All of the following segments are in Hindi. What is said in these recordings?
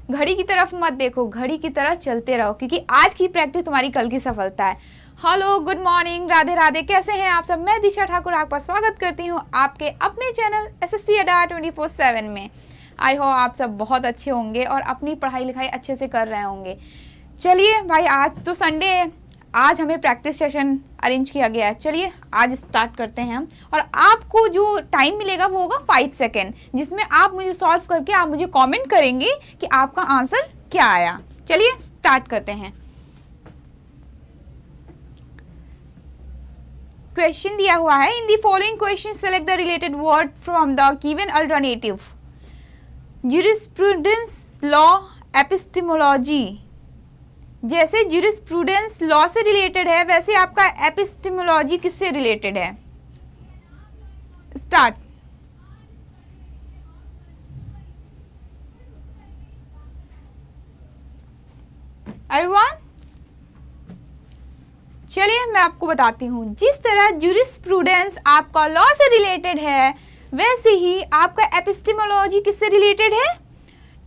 घड़ी की तरफ मत देखो, घड़ी की तरह चलते रहो, क्योंकि आज की प्रैक्टिस तुम्हारी कल की सफलता है। Hello, good morning, Radhe Radhe, कैसे हैं आप सब? मैं दिशा ठाकुर आपका स्वागत करती हूँ आपके अपने चैनल SSC अड्डा 24/7 में। आई होप आप सब बहुत अच्छे होंगे और अपनी पढ़ाई लिखाई अच्छे से कर रहे होंगे। चलिए भाई, आज तो संडे है, आज हमें प्रैक्टिस सेशन अरेंज किया गया है। चलिए आज स्टार्ट करते हैं हम। और आपको जो टाइम मिलेगा वो होगा 5 सेकेंड, जिसमें आप मुझे सॉल्व करके आप मुझे कमेंट करेंगे कि आपका आंसर क्या आया। चलिए स्टार्ट करते हैं। क्वेश्चन दिया हुआ है, in the following question select the related word from the given alternative. Jurisprudence, law, epistemology. जैसे ज्यूरिस्प्रूडेंस लॉ से रिलेटेड है, वैसे आपका एपिस्टेमोलॉजी किससे रिलेटेड है? स्टार्ट। एवरीवन, चलिए मैं आपको बताती हूँ। जिस तरह ज्यूरिस्प्रूडेंस आपका लॉ से रिलेटेड है, वैसे ही आपका एपिस्टेमोलॉजी किससे रिलेटेड है?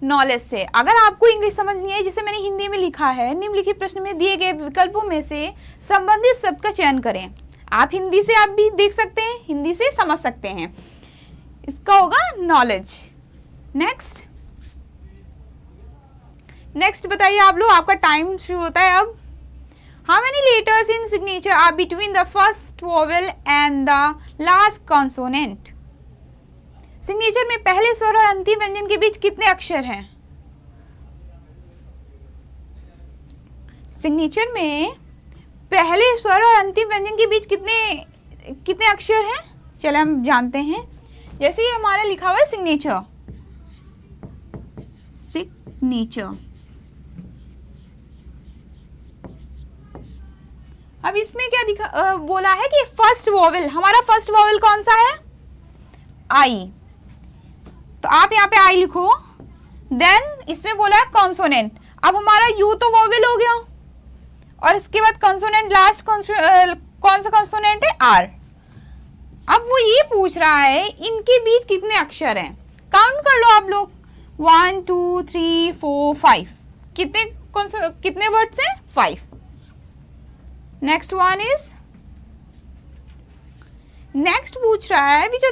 नॉलेज से। अगर आपको इंग्लिश समझ नहीं है, जिसे मैंने हिंदी में लिखा है, निम्नलिखित प्रश्न में दिए गए विकल्पों में से संबंधित शब्द का चयन करें। आप हिंदी से आप भी देख सकते हैं, हिंदी से समझ सकते हैं। इसका होगा नॉलेज। नेक्स्ट बताइए आप लोग, आपका टाइम शुरू होता है अब। How many letters in signature are between the first vowel and the last consonant? Signature में पहले स्वर और अंतिम व्यंजन के बीच कितने अक्षर हैं? सिग्नेचर में पहले स्वर और अंतिम व्यंजन के बीच कितने अक्षर हैं? चलो हम जानते हैं। जैसे ये हमारा लिखा हुआ है सिग्नेचर, अब इसमें क्या बोला है कि फर्स्ट वोवेल, हमारा फर्स्ट वोवेल कौन सा है? आई। तो आप यहाँ पे आई लिखो। देन इसमें बोला है कॉन्सोनेंट। अब हमारा यू तो वोवेल हो गया, और इसके बाद कॉन्सोनेंट, लास्ट कौन सा कॉन्सोनेंट है? आर। अब वो ये पूछ रहा है इनके बीच कितने अक्षर हैं। काउंट कर लो आप लोग, 1 2 3 4 5। कितने वर्ड्स हैं? 5। नेक्स्ट वन इज, नेक्स्ट पूछ रहा है which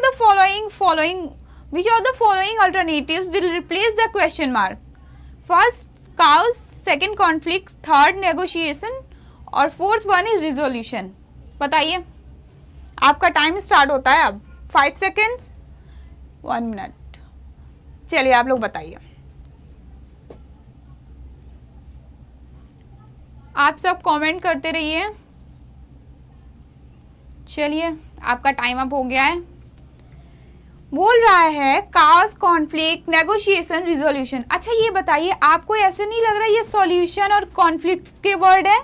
of the following alternatives will replace the question mark? First chaos, second conflict, third negotiation और fourth one is resolution। बताइए, आपका टाइम स्टार्ट होता है अब। 5 सेकेंड्स, 1 मिनट। चलिए आप लोग बताइए। आप सब कमेंट करते रहिए। चलिए आपका टाइम अप हो गया है। बोल रहा है कास, कॉन्फ्लिक्ट, नेगोशिएशन, रिजोल्यूशन। अच्छा ये बताइए, आपको ऐसे नहीं लग रहा ये सॉल्यूशन और कॉन्फ्लिक्ट के वर्ड है?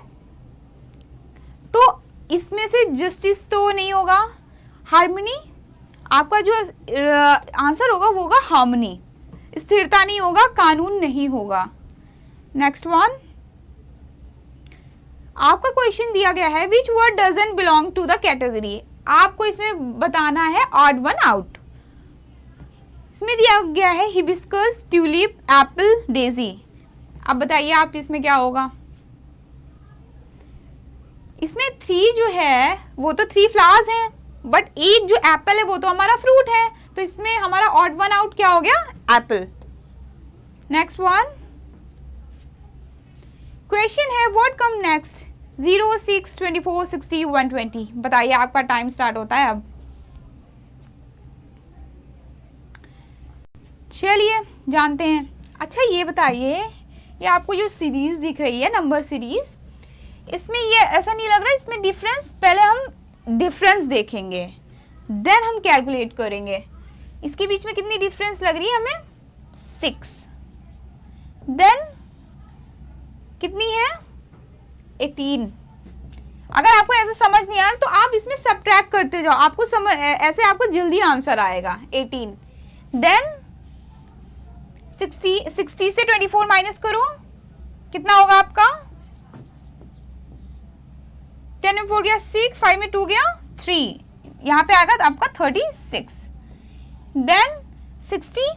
तो इसमें से जस्टिस तो नहीं होगा, हार्मनी। आपका जो आंसर होगा वो होगा हार्मनी। स्थिरता नहीं होगा, कानून नहीं होगा। नेक्स्ट वन, आपका क्वेश्चन दिया गया है which word doesn't belong to the category. आपको इसमें बताना है ऑड वन आउट। इसमें दिया गया है हिबिस्कस, ट्यूलिप, एप्पल, डेजी। अब बताइए आप इसमें क्या होगा? इसमें 3 जो है वो तो 3 फ्लावर्स हैं, बट एक जो एप्पल है वो तो हमारा फ्रूट है, तो इसमें हमारा ऑड वन आउट क्या हो गया? एप्पल। नेक्स्ट वन, क्वेश्चन है व्हाट कम नेक्स्ट 0 6 24 60 120। बताइए, आपका टाइम स्टार्ट होता है अब। चलिए जानते हैं। अच्छा ये बताइए, ये आपको जो सीरीज दिख रही है, नंबर सीरीज, इसमें ये ऐसा नहीं लग रहा है इसमें डिफरेंस? पहले हम डिफरेंस देखेंगे, देन हम कैलकुलेट करेंगे। इसके बीच में कितनी डिफरेंस लग रही है हमें? 6। देन कितनी है? 18। अगर आपको ऐसे समझ नहीं आ रहा तो आप इसमें सब्ट्रैक्ट करते जाओ, आपको ऐसे आपको जल्दी आंसर आएगा। 18। देन 60 से 24 माइनस करो, कितना होगा आपका? 10 में 4 गया 6, 5 में 2 गया 3, यहाँ पे आएगा आपका 36। देन 60।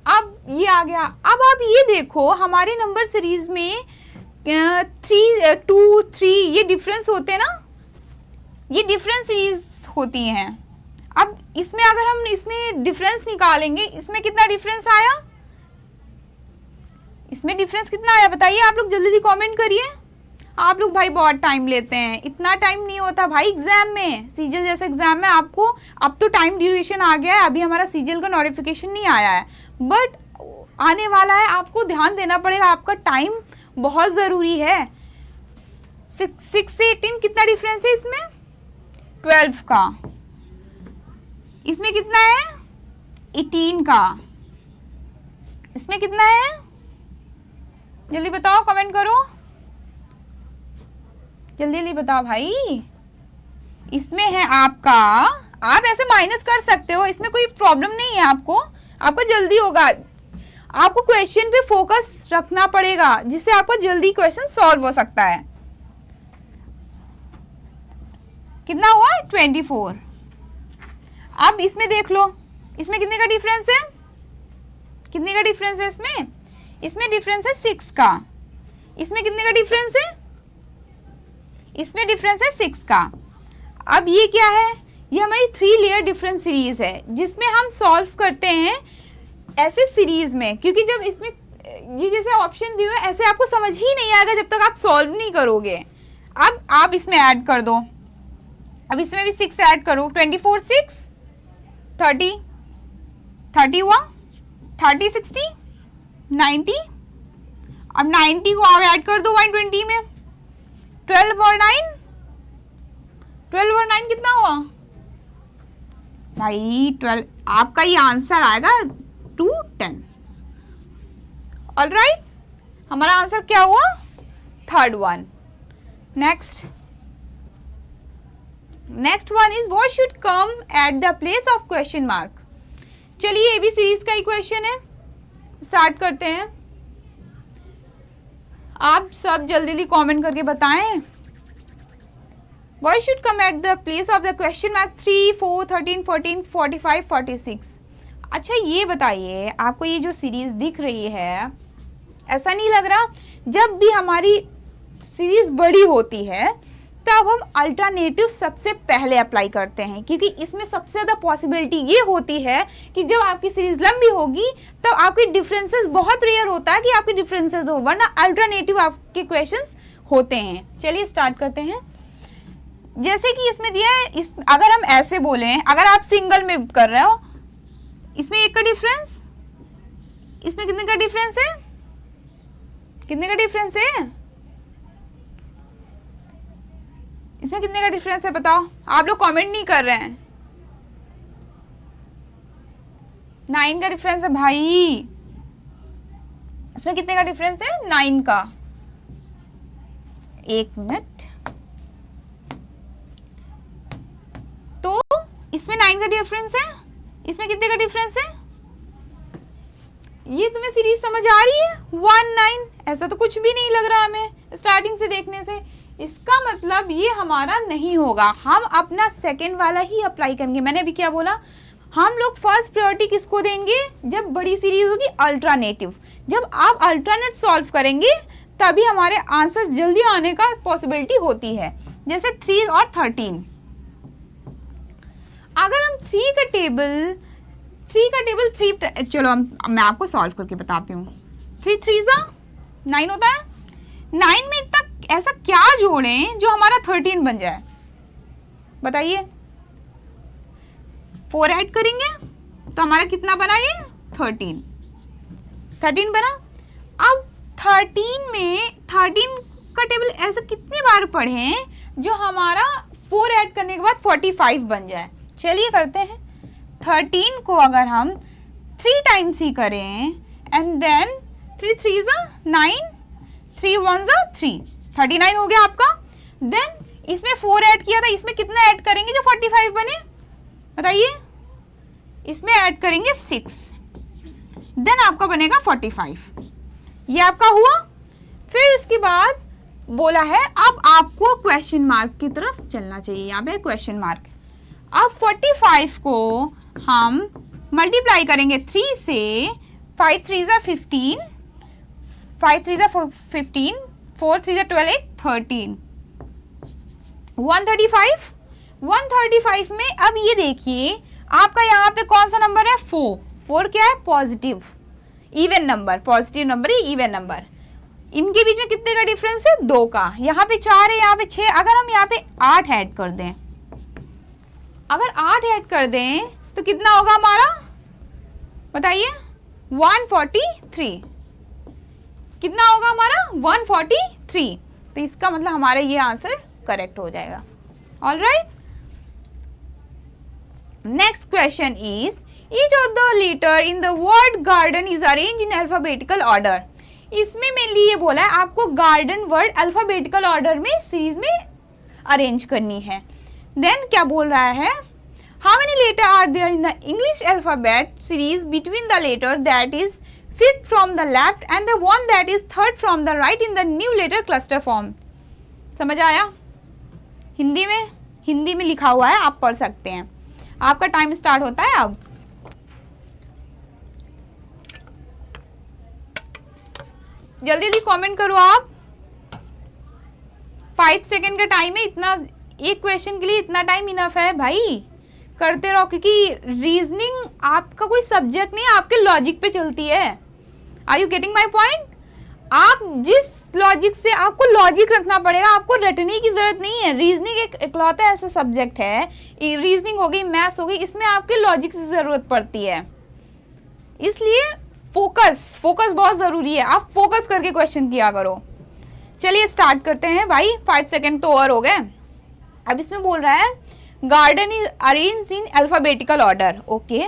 अब ये आ गया। अब आप ये देखो हमारे नंबर सीरीज में 3, 2, 3 ये डिफरेंस होते हैं ना, ये डिफरेंस सीरीज होती हैं। अब इसमें अगर हम इसमें डिफरेंस निकालेंगे, इसमें कितना डिफरेंस आया, इसमें डिफरेंस कितना आया बताइए आप लोग, जल्दी जल्दी कमेंट करिए। आप लोग भाई बहुत टाइम लेते हैं, इतना टाइम नहीं होता भाई एग्जाम में, सीजल जैसे एग्जाम में आपको अब तो टाइम ड्यूरेशन आ गया है, अभी हमारा सीजल का नोटिफिकेशन नहीं आया है बट आने वाला है, आपको ध्यान देना पड़ेगा, आपका टाइम बहुत ज़रूरी है। 6 से 18 कितना डिफरेंस है इसमें, 12 का। इसमें कितना है 18 का। इसमें कितना है जल्दी बताओ, कमेंट करो, जल्दी जल्दी बताओ भाई। इसमें है आपका, आप ऐसे माइनस कर सकते हो, इसमें कोई प्रॉब्लम नहीं है, आपको जल्दी होगा। आपको क्वेश्चन पे फोकस रखना पड़ेगा जिससे आपको जल्दी क्वेश्चन सॉल्व हो सकता है। कितना हुआ 24। अब इसमें देख लो, इसमें कितने का डिफरेंस है, कितने का डिफरेंस है इसमें डिफरेंस है 6 का। इसमें कितने का डिफरेंस है, इसमें डिफरेंस है 6 का। अब ये क्या है, ये हमारी 3 लेयर डिफरेंस सीरीज है जिसमें हम सॉल्व करते हैं ऐसे सीरीज में, क्योंकि जब इसमें ये जैसे ऑप्शन दिए हुए ऐसे आपको समझ ही नहीं आएगा जब तक आप सॉल्व नहीं करोगे। अब आप इसमें ऐड कर दो, अब इसमें भी 6 ऐड करो, 24 6 30 30 हुआ, 30 60 90। अब 90 को आप ऐड कर दो 120 में, 12 और 9 कितना हुआ भाई 12। आपका ये आंसर आएगा 210। ऑलराइट, हमारा आंसर क्या हुआ, third one. Next one is what should come at the place of question mark. चलिए ये भी सीरीज का ही क्वेश्चन है, स्टार्ट करते हैं। आप सब जल्दी जल्दी कमेंट करके बताएं। What should come at the place of the question mark 3, 4, 13, 14, 45, 46। अच्छा ये बताइए, आपको ये जो सीरीज दिख रही है ऐसा नहीं लग रहा जब भी हमारी सीरीज बड़ी होती है तब हम अल्टरनेटिव सबसे पहले अप्लाई करते हैं, क्योंकि इसमें सबसे ज़्यादा पॉसिबिलिटी ये होती है कि जब आपकी सीरीज लंबी होगी तब आपके डिफरेंसेस बहुत रेयर होता है कि आपके डिफरेंसेस हो, वरना अल्टरनेटिव आपके क्वेश्चंस होते हैं। चलिए स्टार्ट करते हैं। जैसे कि इसमें दिया है, अगर हम ऐसे बोलें, अगर आप सिंगल में कर रहे हो, इसमें 1 का डिफरेंस, इसमें कितने का डिफरेंस है, कितने का डिफरेंस है, इसमें कितने का डिफरेंस है बताओ। आप लोग कमेंट नहीं कर रहे हैं। 9 का डिफरेंस है भाई। इसमें कितने का डिफरेंस है, 9 का। 1 मिनट, तो इसमें 9 का डिफरेंस है, इसमें कितने का डिफरेंस है। ये तुम्हें सीरीज समझ आ रही है 1 9, ऐसा तो कुछ भी नहीं लग रहा हमें स्टार्टिंग से देखने से। इसका मतलब ये हमारा नहीं होगा, हम अपना सेकंड वाला ही अप्लाई करेंगे। मैंने अभी क्या बोला, हम लोग फर्स्ट प्रायोरिटी किसको देंगे, जब बड़ी सीरीज होगी अल्टरनेटिव। जब आप अल्टरनेट सॉल्व करेंगे तभी हमारे आंसर जल्दी आने का पॉसिबिलिटी होती है। जैसे 3 और 13, अगर हम 3 का टेबल 3, चलो मैं आपको सॉल्व करके बताती हूँ। 3 3 9 होता है। 9 में इतना ऐसा क्या जोड़ें जो हमारा 13 बन जाए, बताइए। 4 ऐड करेंगे तो हमारा कितना बना, ये 13 बना। अब 13 का टेबल ऐसा कितनी बार पढ़ें जो हमारा 4 ऐड करने के बाद 45 बन जाए। चलिए करते हैं। 13 को अगर हम 3 टाइम्स ही करें एंड देन 3 3 9, 3 1 3, 39 हो गया आपका। देन इसमें 4 ऐड किया था, इसमें कितना ऐड करेंगे जो 45 बने, बताइए। इसमें ऐड करेंगे 6, देन आपका बनेगा 45। ये आपका हुआ। फिर इसके बाद बोला है अब आपको क्वेश्चन मार्क की तरफ चलना चाहिए, यहाँ पे क्वेश्चन मार्क। अब 45 को हम मल्टीप्लाई करेंगे 3 से, 5 3 जा 15, 5 3 जा 15, 4 3 जा 12, 13, 135। 135 में अब ये देखिए आपका यहाँ पे कौन सा नंबर है, 4। 4 क्या है, positive even number, positive number है, इवन नंबर। इनके बीच में कितने का डिफरेंस है, 2 का। यहाँ पे 4 है, यहाँ पे 6। अगर हम यहाँ पे 8 ऐड कर दें, अगर 8 ऐड कर दें तो कितना होगा हमारा, बताइए, 143। कितना होगा हमारा, 143। तो इसका मतलब हमारा ये आंसर करेक्ट हो जाएगा। All right, next question is each of the letter in the word garden is arrange in alphabetical order. इसमें मेनली ये बोला है आपको गार्डन वर्ड अल्फाबेटिकल ऑर्डर में सीरीज में अरेंज करनी है। देन क्या बोल रहा है, how many letter are there in the English alphabet series between the letter that is fifth from the left and the one that is third from the right in the new letter cluster form. समझ आया? हिंदी में लिखा हुआ है, आप पढ़ सकते हैं। आपका टाइम स्टार्ट होता है अब। जल्दी जल्दी कमेंट करो आप, 5 सेकंड का टाइम है। इतना एक क्वेश्चन के लिए इतना टाइम इनफ है भाई, करते रहो, क्योंकि रीजनिंग आपका कोई सब्जेक्ट नहीं है, आपके लॉजिक पे चलती है। Are you getting my point? आप जिस लॉजिक से, आपको लॉजिक रखना पड़ेगा, आपको रटने की जरूरत नहीं है। रीजनिंग एक इकलौता ऐसा सब्जेक्ट है, रीजनिंग हो गई, मैथ्स हो गई, इसमें आपके लॉजिक की जरूरत पड़ती है। इसलिए फोकस बहुत जरूरी है। आप फोकस करके क्वेश्चन किया करो। चलिए स्टार्ट करते हैं भाई, 5 सेकंड तो और हो गए। अब इसमें बोल रहा है garden is arranged in alphabetical order. Okay,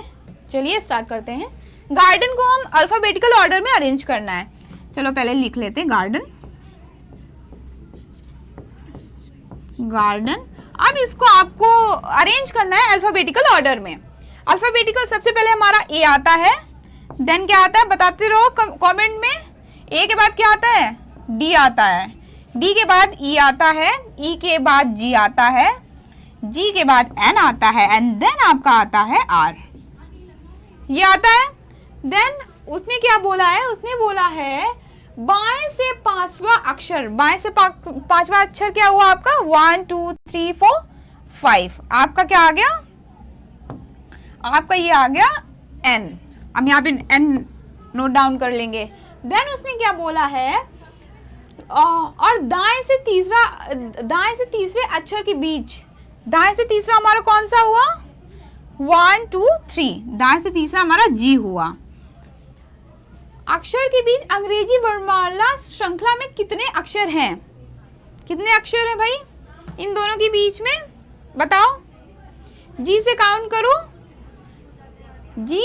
चलिए स्टार्ट करते हैं। गार्डन को हम अल्फाबेटिकल ऑर्डर में अरेंज करना है। चलो पहले लिख लेते हैं गार्डन। अब इसको आपको अरेंज करना है अल्फाबेटिकल ऑर्डर में। अल्फाबेटिकल सबसे पहले हमारा ए आता है, देन क्या आता है बताते रहो कमेंट में। ए के बाद क्या आता है, डी आता है, डी के बाद ई आता है, ई के बाद जी आता है, जी के बाद एन आता है, एंड देन आपका आता है आर। ये आता है। देन उसने क्या बोला है, उसने बोला है बाएं से पांचवा अक्षर, बाएं से पांचवा अक्षर क्या हुआ आपका, 1 2 3 4 5। आपका क्या आ गया, आपका ये आ गया एन। हम यहाँ पे एन नोट डाउन कर लेंगे। देन उसने क्या बोला है, और दाएं से तीसरे अक्षर के बीच, दाएं से तीसरा हमारा कौन सा हुआ, 1 2 3, दाएं से तीसरा हमारा जी हुआ। अक्षर के बीच अंग्रेजी वर्णमाला श्रृंखला में कितने अक्षर हैं, कितने अक्षर हैं भाई इन दोनों के बीच में, बताओ। जी से काउंट करो, जी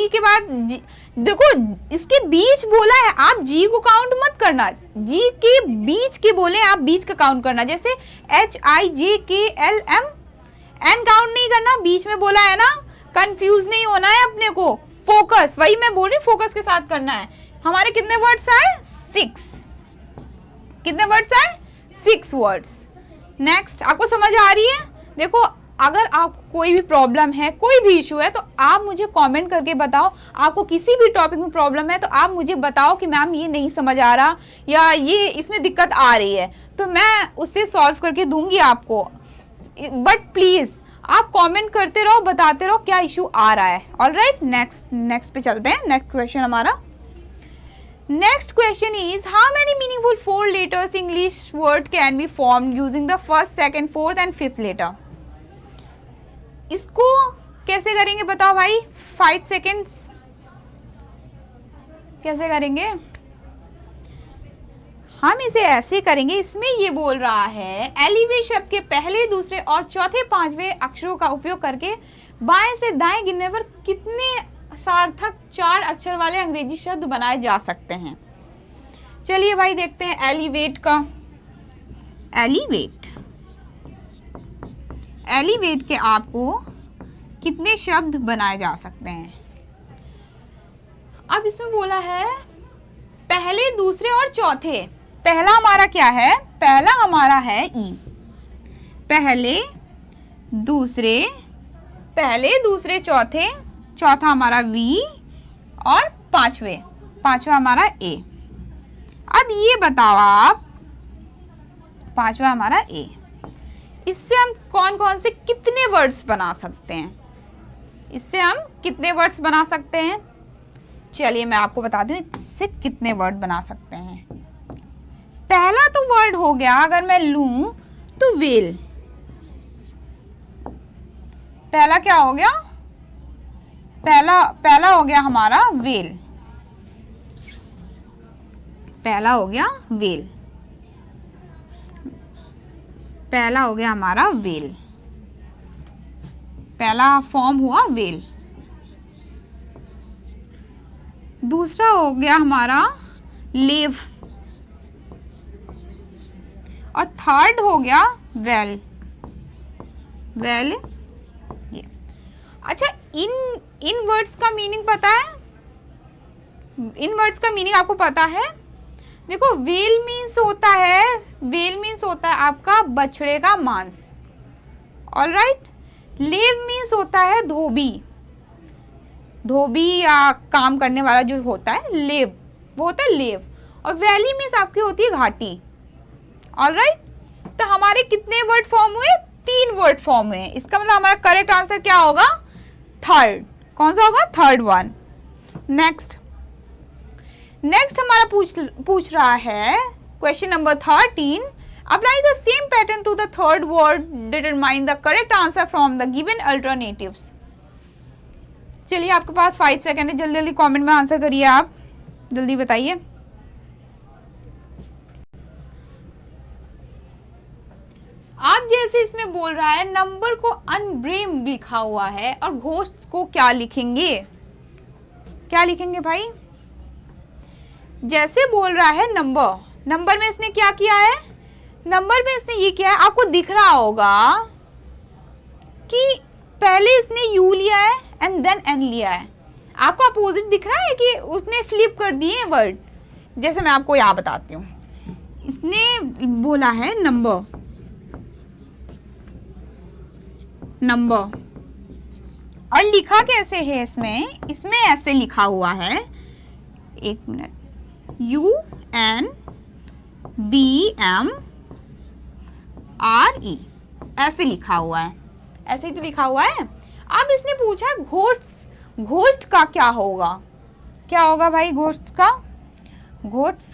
के बाद जी, देखो इसके बीच बोला है, आप जी को काउंट मत करना, जी के बीच के बोले आप बीच का काउंट करना। जैसे HIJKLM, एन काउंट नहीं करना, बीच में बोला है ना, कंफ्यूज नहीं होना है अपने को। फोकस, वही मैं बोल रही, फोकस के साथ करना है। हमारे कितने वर्ड्स आए, 6। कितने वर्ड्स आए, 6 वर्ड्स। नेक्स्ट, आपको समझ आ रही है? देखो अगर आपको कोई भी प्रॉब्लम है, कोई भी इशू है, तो आप मुझे कमेंट करके बताओ। आपको किसी भी टॉपिक में प्रॉब्लम है तो आप मुझे बताओ कि मैम ये नहीं समझ आ रहा या ये इसमें दिक्कत आ रही है, तो मैं उससे सॉल्व करके दूंगी आपको। बट प्लीज आप कमेंट करते रहो, बताते रहो क्या इशू आ रहा है। ऑलराइट, नेक्स्ट पे चलते हैं। नेक्स्ट क्वेश्चन हमारा, next question is how many meaningful 4 letters English word can be formed using the first, second, fourth and fifth letter. इसको कैसे करेंगे बताओ भाई, 5 सेकेंड्स कैसे करेंगे? हम इसे ऐसे करेंगे, इसमें ये बोल रहा है एलिवे शब्द के पहले, दूसरे और चौथे, पांचवें अक्षरों का उपयोग करके बाएं से दाएं गिनने पर कितने सार्थक 4 अक्षर वाले अंग्रेजी शब्द बनाए जा सकते हैं। चलिए भाई देखते हैं एलिवेट का। एलिवेट के आपको कितने शब्द बनाए जा सकते हैं। अब इसमें बोला है पहले, दूसरे और चौथे। पहला हमारा क्या है, पहला हमारा है ई, पहले दूसरे चौथे, चौथा हमारा वी, और पांचवा हमारा ए। अब ये बताओ आप, पांचवा हमारा ए, इससे हम कौन कौन से कितने वर्ड्स बना सकते हैं? इससे हम कितने वर्ड्स बना सकते हैं? चलिए मैं आपको बता दूं इससे कितने वर्ड बना सकते हैं। पहला तो वर्ड हो गया, अगर मैं लूं तो वेल। पहला क्या हो गया? पहला हो गया हमारा वेल। पहला हो गया वेल। पहला हो गया हमारा वेल। पहला फॉर्म हुआ वेल। दूसरा हो गया हमारा लेव। और थर्ड हो गया वेल। वेल ये। अच्छा, इन वर्ड्स का मीनिंग पता है? इन वर्ड्स का मीनिंग आपको पता है? देखो, वेल मीन्स होता है आपका बछड़े का मांस। ऑलराइट। लेव मीन्स होता है धोबी या काम करने वाला जो होता है, लेव, वो होता है लेव। और वैली मीन्स आपकी होती है घाटी। ऑलराइट। तो हमारे कितने वर्ड फॉर्म हुए? 3 वर्ड फॉर्म हुए। इसका मतलब हमारा करेक्ट आंसर क्या होगा? थर्ड। कौन सा होगा? Third one. नेक्स्ट हमारा पूछ रहा है question number 13। Apply the same pattern to the third word, determine the correct answer from the given alternatives. चलिए, आपके पास 5 सेकेंड है, जल्दी जल्दी कमेंट में आंसर करिए, आप जल्दी बताइए। आप जैसे इसमें बोल रहा है नंबर को अनब्रेम लिखा हुआ है और घोस्ट को क्या लिखेंगे? क्या लिखेंगे भाई? जैसे बोल रहा है नंबर में इसने क्या किया है? नंबर में इसने ये किया है, आपको दिख रहा होगा कि पहले इसने यू लिया है एंड देन एन लिया है। आपको अपोजिट दिख रहा है कि उसने फ्लिप कर दिए वर्ड। जैसे मैं आपको यहाँ बताती हूँ, इसने बोला है नंबर और लिखा कैसे है इसमें ऐसे लिखा हुआ है, एक मिनट, UNBMRE ऐसे लिखा हुआ है, ऐसे ही तो लिखा हुआ है। अब इसने पूछा घोस्ट का क्या होगा? क्या होगा भाई घोस्ट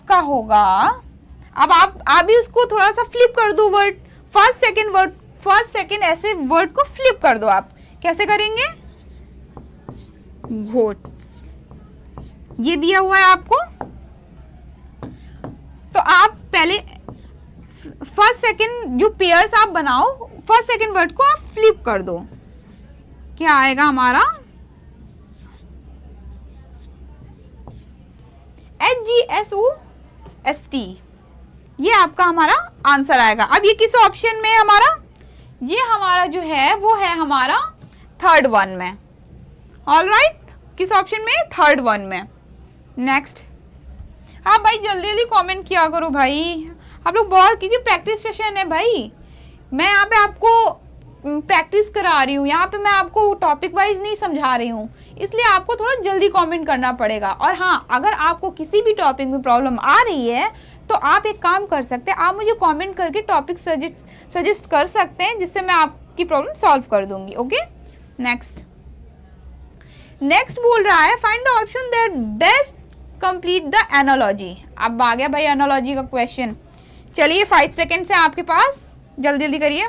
का होगा, अब आप भी उसको थोड़ा सा फ्लिप कर दो वर्ड, फर्स्ट सेकंड ऐसे वर्ड को फ्लिप कर दो। आप कैसे करेंगे? घोट्स, ये दिया हुआ है आपको, तो आप पहले फर्स्ट सेकंड जो पेयर्स आप बनाओ, फर्स्ट सेकंड वर्ड को आप फ्लिप कर दो। क्या आएगा हमारा? HGSOST, ये आपका हमारा आंसर आएगा। अब ये किस ऑप्शन में है हमारा? ये हमारा जो है वो है हमारा थर्ड वन में। ऑलराइट, किस ऑप्शन में? थर्ड वन में। नेक्स्ट, हाँ भाई जल्दी जल्दी कमेंट किया करो भाई, आप लोग बहुत, क्योंकि प्रैक्टिस सेशन है भाई। मैं यहाँ पे आपको प्रैक्टिस करा रही हूँ, यहाँ पे मैं आपको टॉपिक वाइज नहीं समझा रही हूँ, इसलिए आपको थोड़ा जल्दी कमेंट करना पड़ेगा। और हाँ, अगर आपको किसी भी टॉपिक में प्रॉब्लम आ रही है तो आप एक काम कर सकते हैं, आप मुझे कमेंट करके टॉपिक सजेस्ट कर सकते हैं, जिससे मैं आपकी प्रॉब्लम सॉल्व कर दूंगी। ओके, नेक्स्ट बोल रहा है find the option that best complete the analogy. अब आ गया भाई एनालॉजी का क्वेश्चन। चलिए 5 सेकेंड है आपके पास, जल्दी जल्दी करिए।